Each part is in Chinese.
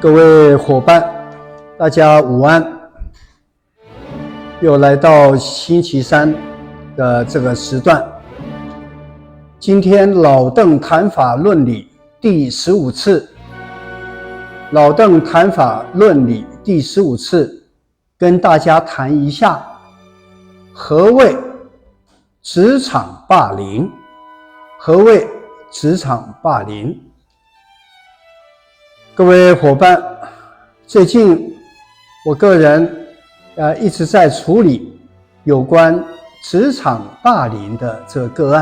各位伙伴，大家午安。又来到星期三的这个时段。今天老邓谈法论理第15次，老邓谈法论理第15次，跟大家谈一下何谓职场霸凌。何谓职场霸凌？各位伙伴，最近我个人一直在处理有关职场霸凌的这个个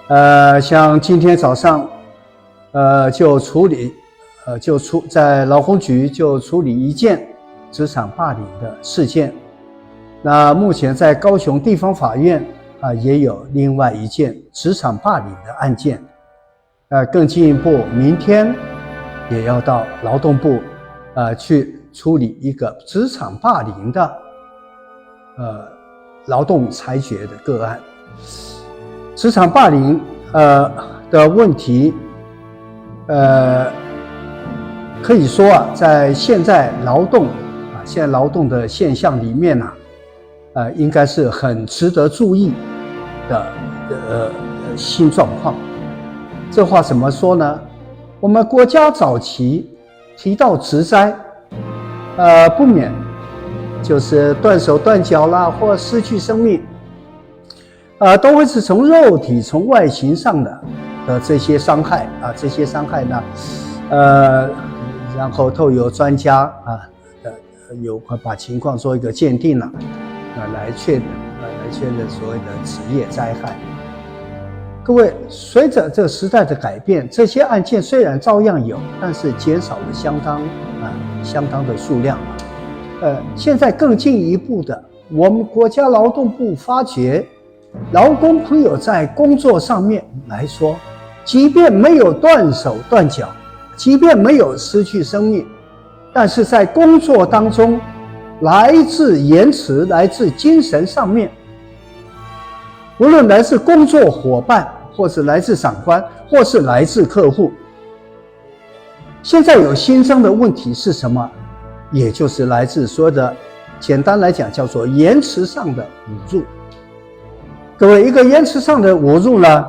案。像今天早上就处理在劳工局就处理一件职场霸凌的事件。那目前在高雄地方法院也有另外一件职场霸凌的案件。更进一步，明天也要到劳动部去处理一个职场霸凌的劳动裁决的个案。职场霸凌的问题可以说在现在劳动的现象里面应该是很值得注意的新状况。这话怎么说呢？我们国家早期提到职灾，不免就是断手断脚啦，或失去生命，都会是从肉体、从外形上的这些伤害这些伤害呢，然后都有专家有把情况做一个鉴定了，来确认所谓的职业灾害。各位，随着这个时代的改变，这些案件虽然照样有，但是减少了相当的数量。现在更进一步的，我们国家劳动部发觉，劳工朋友在工作上面来说，即便没有断手断脚，即便没有失去生命，但是在工作当中，来自延迟，来自精神上面，无论来自工作伙伴，或是来自长官，或是来自客户，现在有新增的问题是什么？也就是来自所有的，简单来讲叫做言辞上的侮辱。各位，一个言辞上的侮辱呢，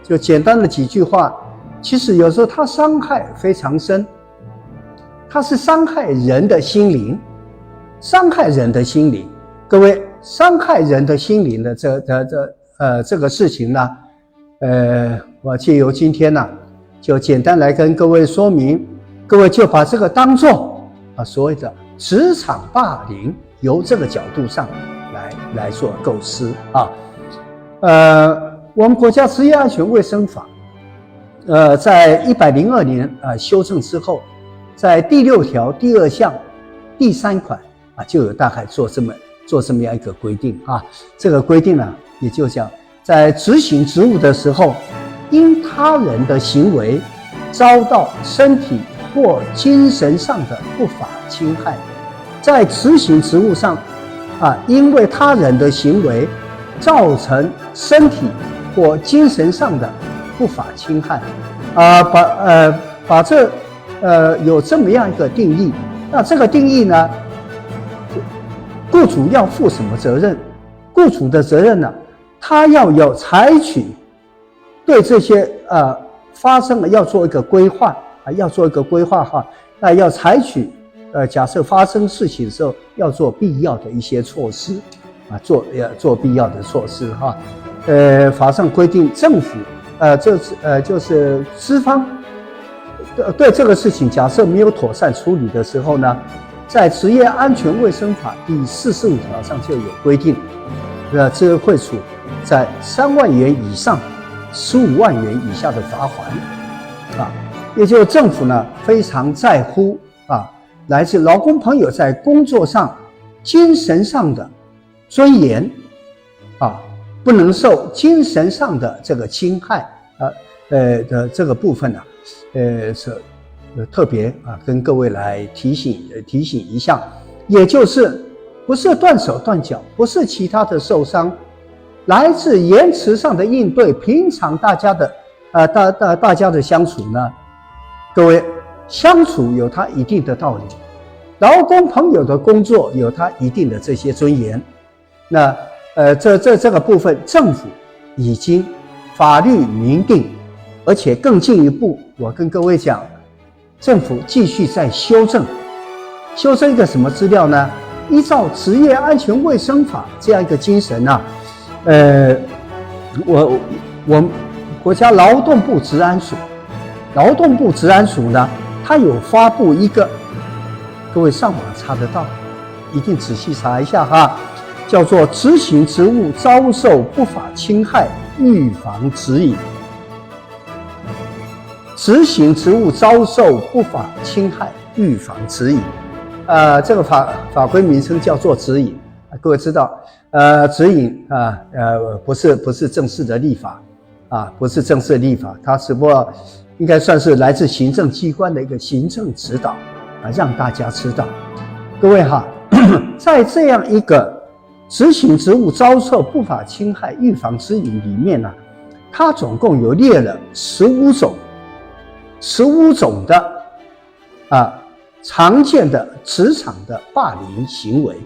就简单的几句话，其实有时候它伤害非常深，它是伤害人的心灵，伤害人的心灵。各位，伤害人的心灵的这个事情呢，我借由今天呢，就简单来跟各位说明，各位就把这个当作所谓的职场霸凌，由这个角度上来做构思我们国家职业安全卫生法，在102年修正之后，在第6条第2项第3款就有大概做这么样一个规定这个规定呢，也就讲在执行职务的时候，因他人的行为遭到身体或精神上的不法侵害，在执行职务上因为他人的行为造成身体或精神上的不法侵害把这有这么样一个定义。那这个定义呢，雇主要负什么责任？雇主的责任呢，他要有采取对这些发生了要做一个规划那要采取假设发生事情的时候要做必要的一些措施做必要的措施法上规定政府就是资方对这个事情假设没有妥善处理的时候呢，在职业安全卫生法第45条上就有规定，这会处在3万元以上15万元以下的罚锾也就是政府呢非常在乎来自劳工朋友在工作上精神上的尊严不能受精神上的这个侵害的这个部分呢是特别跟各位来提醒一下，也就是不是断手断脚，不是其他的受伤，来自言辞上的应对，平常大家的相处呢，各位相处有它一定的道理，劳工朋友的工作有它一定的这些尊严。那这个部分，政府已经法律明定，而且更进一步，我跟各位讲，政府继续在修正一个什么资料呢？依照职业安全卫生法这样一个精神啊，我国家劳动部治安署呢，它有发布一个，各位上网查得到，一定仔细查一下哈，叫做《执行职务遭受不法侵害预防指引》。执行职务遭受不法侵害预防指引，这个法规名称叫做指引。各位知道，指引不是正式的立法不是正式的立法，它只不过应该算是来自行政机关的一个行政指导让大家知道。各位哈，在这样一个执行职务遭受不法侵害预防指引里面呢，它总共有列了15种的常见的职场的霸凌行为，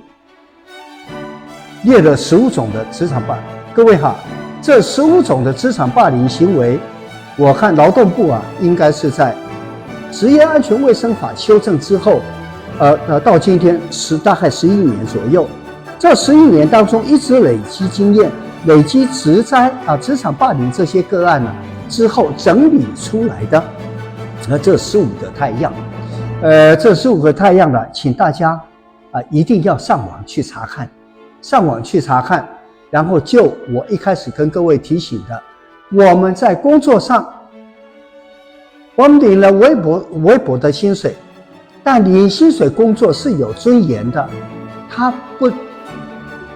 列了15种的职场霸凌。各位哈，这15种的职场霸凌行为，我看劳动部应该是在职业安全卫生法修正之后，到今天大概11年左右，这11年当中一直累积经验，累积职场霸凌这些个案之后整理出来的。这15个太阳，这15个太阳呢，请大家一定要上网去查看，然后就我一开始跟各位提醒的，我们在工作上，我们领了微薄的薪水，但领薪水工作是有尊严的，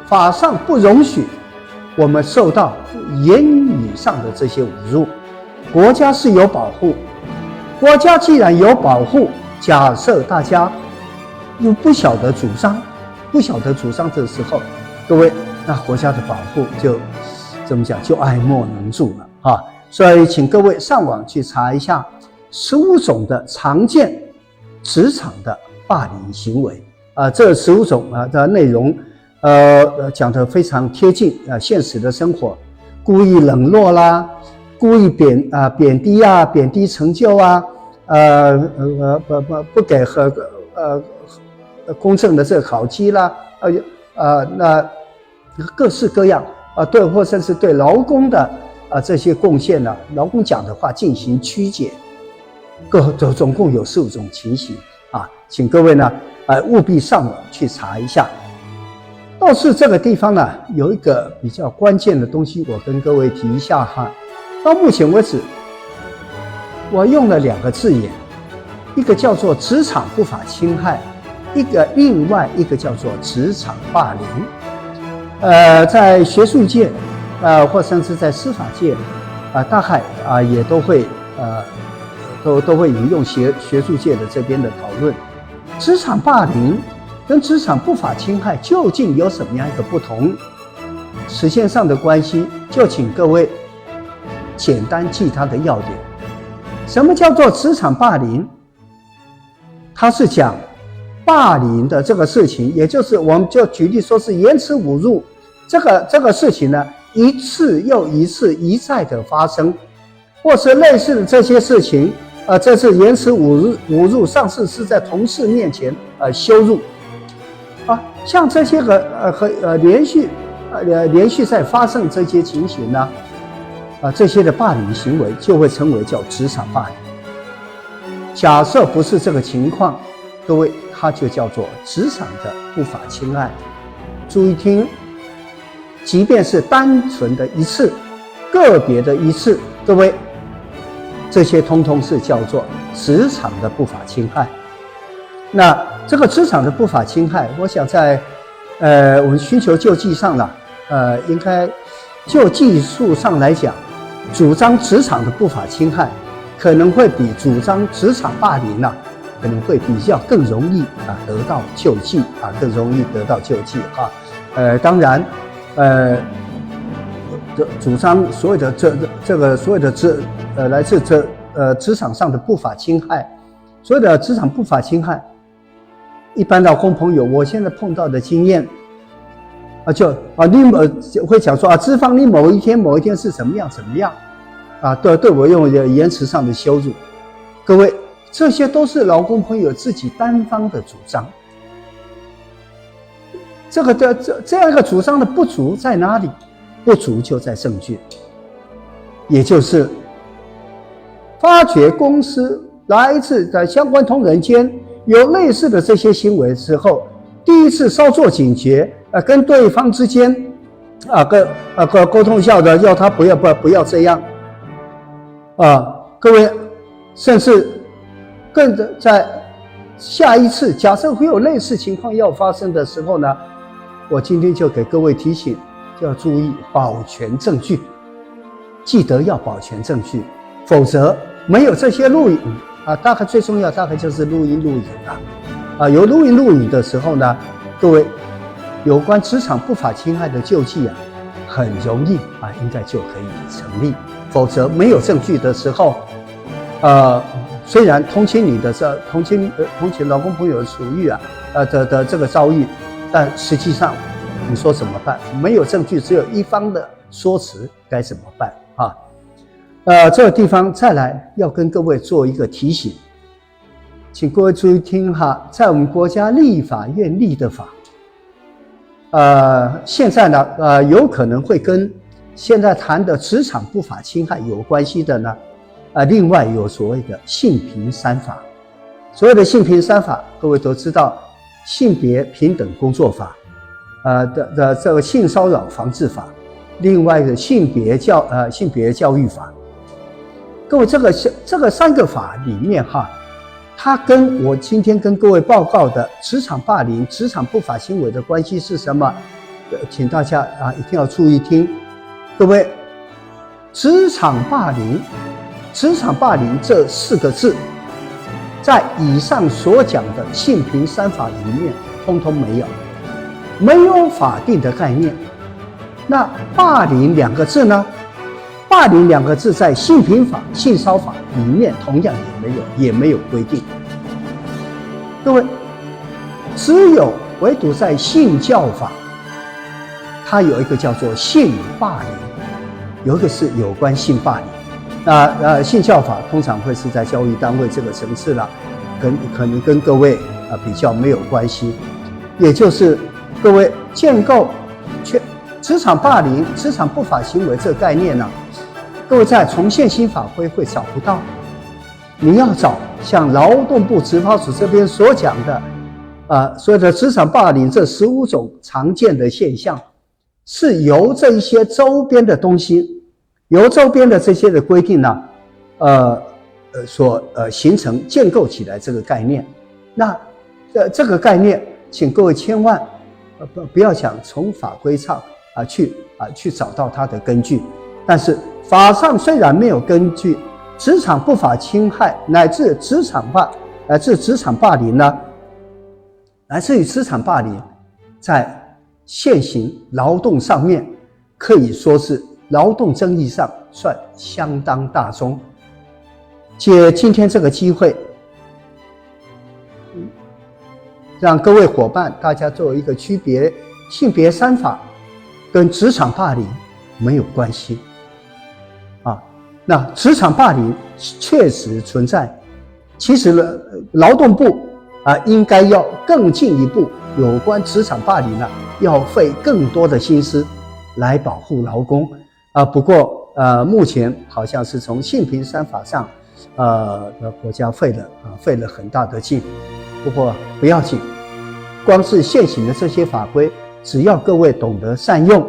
法上不容许我们受到言语上的这些侮辱，国家是有保护。国家既然有保护，假设大家又不晓得主张的时候，各位，那国家的保护就怎么讲，就爱莫能助了所以请各位上网去查一下15种的常见职场的霸凌行为这15种的内容讲得非常贴近现实的生活，故意冷落啦，故意贬低成就不给公正的这个考绩啦，那各式各样对，或甚至对劳工的这些贡献劳工讲的话进行曲解，总共有15种情形请各位呢务必上网去查一下。倒是这个地方呢，有一个比较关键的东西，我跟各位提一下哈。到目前为止，我用了2个字眼，一个叫做职场不法侵害，另外一个叫做职场霸凌。在学术界，或甚至在司法界，大概也都会都会引用学术界的这边的讨论，职场霸凌跟职场不法侵害究竟有什么样一个不同？实践上的关系，就请各位简单记它的要点。什么叫做职场霸凌？它是讲霸凌的这个事情，也就是我们就举例说是言辞侮辱这个事情呢，一次又一次一再的发生，或是类似的这些事情，这次言辞侮辱，上次是在同事面前羞辱，像这些连续在发生这些情形呢，这些的霸凌行为就会称为叫职场霸凌。假设不是这个情况，各位，它就叫做职场的不法侵害。注意听，即便是单纯的一次、个别的一次，各位，这些通通是叫做职场的不法侵害。那这个职场的不法侵害，我想在我们寻求救济上呢，应该就技术上来讲，主张职场的不法侵害，可能会比主张职场霸凌可能会比较更容易得到救济更容易得到救济当然主张所有的这个所有的来自职场上的不法侵害，所有的职场不法侵害，一般劳工朋友，我现在碰到的经验你会讲说资方你某一天是怎么样对我用言辞上的羞辱。各位，这些都是劳工朋友自己单方的主张。这样一个主张的不足在哪里？不足就在证据，也就是发觉公司来自的相关同仁间有类似的这些行为之后，第一次稍作警觉，跟对方之间沟通一下的，要他不要这样各位，甚至更在下一次假设会有类似情况要发生的时候呢，我今天就给各位提醒，就要注意保全证据，记得要保全证据，否则没有这些录影大概最重要大概就是录音录影有录音录影的时候呢，各位有关职场不法侵害的救济很容易应该就可以成立，否则没有证据的时候虽然同情你的同情劳工朋友处遇的这个遭遇，但实际上你说怎么办？没有证据，只有一方的说辞，该怎么办这个地方再来要跟各位做一个提醒，请各位注意听在我们国家立法院立的法现在呢有可能会跟现在谈的职场不法侵害有关系的呢另外有所谓的性平3法。所谓的性平3法，各位都知道，性别平等工作法的这个性骚扰防治法，另外的性别教育法。各位，这个3个法里面它跟我今天跟各位报告的职场霸凌、职场不法行为的关系是什么？请大家一定要注意听。各位，职场霸凌这4个字，在以上所讲的性平3法里面通通没有法定的概念。那霸凌2个字呢？霸凌2个字在性平法、性骚法里面同样也没有规定。各位，唯独在性教法，它有一个叫做性霸凌，有一个是有关性霸凌。性教法通常会是在教育单位这个层次了，可能跟各位比较没有关系。也就是各位建构职场霸凌、职场不法行为这个概念呢，各位在从现行法规会找不到，你要找像劳动部职发署这边所讲的所有的职场霸凌这15种常见的现象，是由这一些周边的东西，由周边的这些的规定呢所形成建构起来这个概念。那这个概念请各位千万不要想从法规上去找到它的根据，但是法上虽然没有根据，职场不法侵害乃至职场霸凌呢，来自于职场霸凌，在现行劳动上面可以说是劳动争议上算相当大宗。借今天这个机会，让各位伙伴大家做一个区别，性别3法跟职场霸凌没有关系那职场霸凌确实存在，其实呢，劳动部应该要更进一步，有关职场霸凌呢，要费更多的心思来保护劳工不过目前好像是从性平3法上国家费了很大的劲。不过不要紧，光是现行的这些法规，只要各位懂得善用，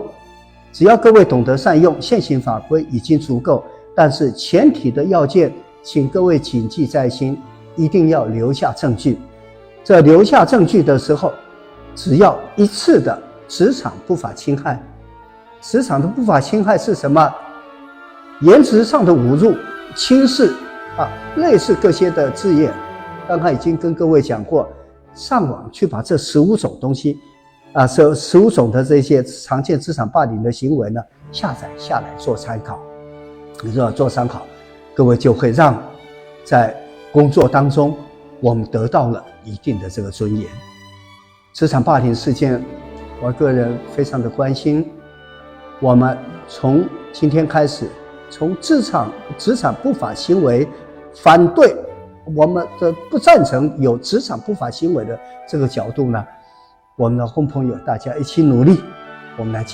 现行法规已经足够。但是前提的要件，请各位谨记在心，一定要留下证据。这留下证据的时候，只要一次的职场不法侵害，职场的不法侵害是什么？言辞上的侮辱、轻视类似各些的字眼，刚才已经跟各位讲过，上网去把这15种东西15种的这些常见职场霸凌的行为呢，下载下来做参考。你说做参考，各位就会让在工作当中我们得到了一定的这个尊严。职场霸凌事件，我个人非常的关心。我们从今天开始，从职场不法行为反对，我们的不赞成有职场不法行为的这个角度呢，我们的好朋友大家一起努力，我们来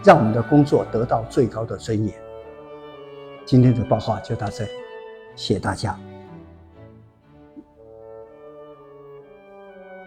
让我们的工作得到最高的尊严。今天的报告就到这里，谢谢大家。